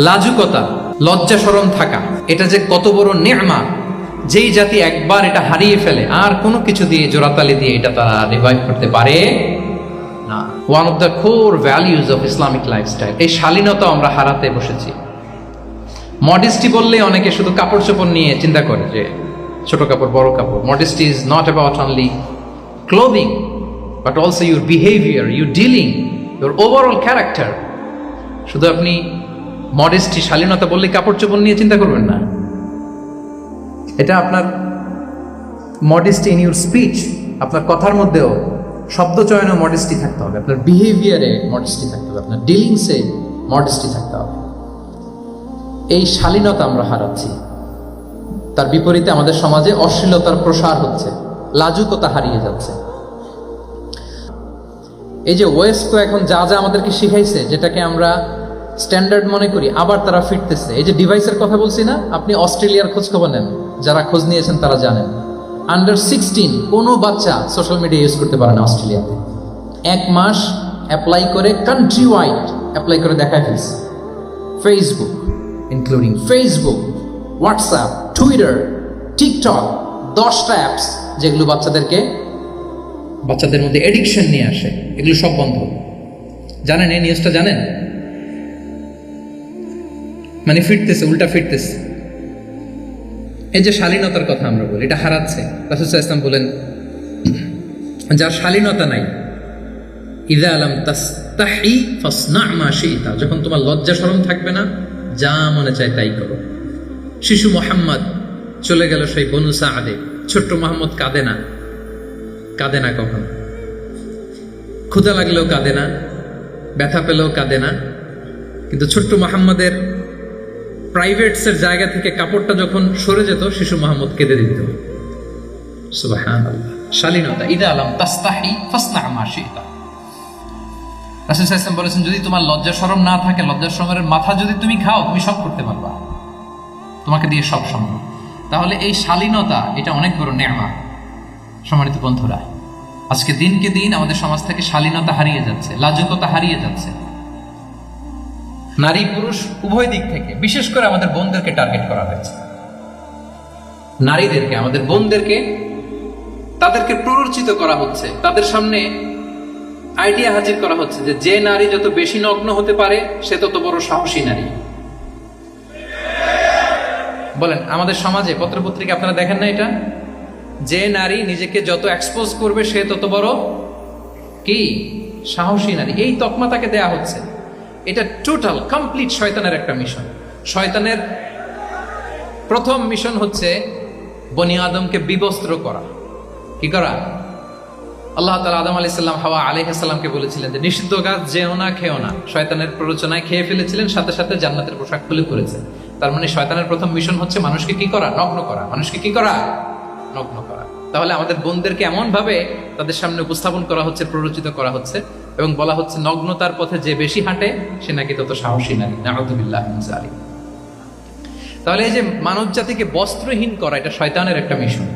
লাজুকতা, লজ্জা শরম থাকা, এটা যে কত বড় নেয়ামত। যেই জাতি একবার এটা হারিয়ে ফেলে আর কোনো কিছু দিয়ে জোড়াতালি দিয়ে এটা তারা রিভাইভ করতে পারে না। One of the core values of Islamic lifestyle, এই শালীনতা আমরা হারাতে বসেছি। মডেস্টি বললে অনেকে শুধু কাপড় চোপড় নিয়ে চিন্তা করে যে ছোট কাপড় বড় কাপড়। Modesty is not about only clothing but also your behaviour, your dealing, your overall character. শুধু আপনি মডেস্টি শালীনতা বললে কাপড় চোপড় নিয়ে চিন্তা করবেন না। এটা আপনার মডেস্টি ইন ইউর স্পিচ, আপনার কথার মধ্যেও শব্দ চয়নে মডেস্টি থাকতে হবে, আপনার বিহেভিয়ারে মডেস্টি থাকতে হবে, আপনার ডিলিংসে মডেস্টি থাকতে হবে। এই শালীনতা আমরা হারাচ্ছি। তার বিপরীতে আমাদের সমাজে অশ্লীলতার প্রসার হচ্ছে, লাজুকতা হারিয়ে যাচ্ছে। এই যে ওয়েস্ট তো এখন যা যা আমাদেরকে শিখাইছে, যেটাকে আমরা স্ট্যান্ডার্ড মনে করি, আবার তারা ফিরতেছে। এই যে ডিভাইসের কথা বলছি না, আপনি অস্ট্রেলিয়ার খোঁজ খবর নেন, যারা খোঁজ নিয়েছেন তারা জানেন আন্ডার 16 কোনো বাচ্চা সোশ্যাল মিডিয়া ইউজ করতে পারে না অস্ট্রেলিয়াতে। 1 মাস অ্যাপ্লাই করে, কান্ট্রি ওয়াইড অ্যাপ্লাই করে দেখায় ফেলছে। Facebook, including Facebook, WhatsApp, Twitter, TikTok, 10টা অ্যাপস যেগুলো বাচ্চাদের মধ্যে এডিকশন নিয়ে আসে, এগুলো সব বন্ধ। জানেন এই নিউজটা? জানেন? মানে ফিরতেছে, উল্টা ফিরতেছে। এই যে শালীনতার কথা আমরা বলি, এটা হারাচ্ছে। রাসূল সাল্লাল্লাহু আলাইহি ওয়াসাল্লাম বলেন, যার শালীনতা নাই, ইযা লাম তাসতাহি ফাসনা মা শি'তা, যখন তোমার লজ্জা শরম থাকবে না, যা মনে চায় তাই করো। শিশু মুহাম্মদ চলে গেল সেই বনু সাআদে, ছোট্ট মুহাম্মদ কাঁদে না কখনো। ক্ষুধা লাগলেও কাঁদে না, ব্যথা পেলেও কাঁদে না। কিন্তু ছোট্ট মুহাম্মদের প্রাইভেটসের জায়গা থেকে কাপড়টা যখন সরে যেত, শিশু মুহাম্মদ কেঁদে দিত। সুবহানাল্লাহ, শালীনতা। ইযা লাম তাসতাহি ফাসনা মা শি'তা। রাসূল সাল্লাল্লাহু আলাইহি ওয়াসাল্লাম বলেছেন, যদি তোমার লজ্জা শরম না থাকে, লজ্জা শরমের মাথা যদি তুমি খাও, তুমি সব করতে পারবা, তোমাকে দিয়ে সব সম্ভব। তাহলে এই শালীনতা, এটা অনেক বড় নেয়ামত। সম্মানিত বন্ধুরা, আজকে দিনকে দিন আমাদের সমাজ থেকে শালীনতা হারিয়ে যাচ্ছে, লাজুকতা হারিয়ে যাচ্ছে। নারী পুরুষ উভয় দিক থেকে, বিশেষ করে আমাদের বোনদেরকে টার্গেট করা হয়েছে। নারীদেরকে, আমাদের বোনদেরকে, তাদেরকে প্ররোচিত করা হচ্ছে। তাদের সামনে আইডিয়া হাজির করা হচ্ছে যে নারী যত বেশি নগ্ন হতে পারে, সে তত বড় সাহসী নারী। বলেন, আমাদের সমাজে পত্রপত্রিকা আপনারা দেখেন না এটা? যে নারী নিজেকে যত এক্সপোজ করবে, সে তত বড় কি সাহসী নারী। এই তকমা তাকে দেয়া হচ্ছে। এটা টোটাল কমপ্লিট শয়তানের একটা মিশন। শয়তানের প্রথম মিশন হচ্ছে বনি আদমকে বিবস্ত্র করা। কি করা? আল্লাহ তাআলা আদম আলাইহিস সালাম, হাওয়া আলাইহিস সালামকে বলেছিলেন যে নিষিদ্ধ গাছ যেও না, খেও না। শয়তানের প্ররোচনায় খেয়ে ফেলেছিলেন, সাথে সাথে জান্নাতের পোশাক খুলে পড়েছে। তার মানে শয়তানের প্রথম মিশন হচ্ছে মানুষকে কি করা? নগ্ন করা। মানুষকে কি করা? নগ্ন করা। তাহলে আমাদের বোনদেরকে এমন ভাবে তাদের সামনে উপস্থাপন করা হচ্ছে, প্ররোচিত করা হচ্ছে, এবং বলা হচ্ছে নগ্নতার পথে যে বেশি হাঁটে সে নাকি তত সাহসী নারী। নাউযুবিল্লাহি মিন যালিক। তাহলে এই যে মানব জাতিকে বস্ত্রহীন করা, এটা শয়তানের একটা মিশন।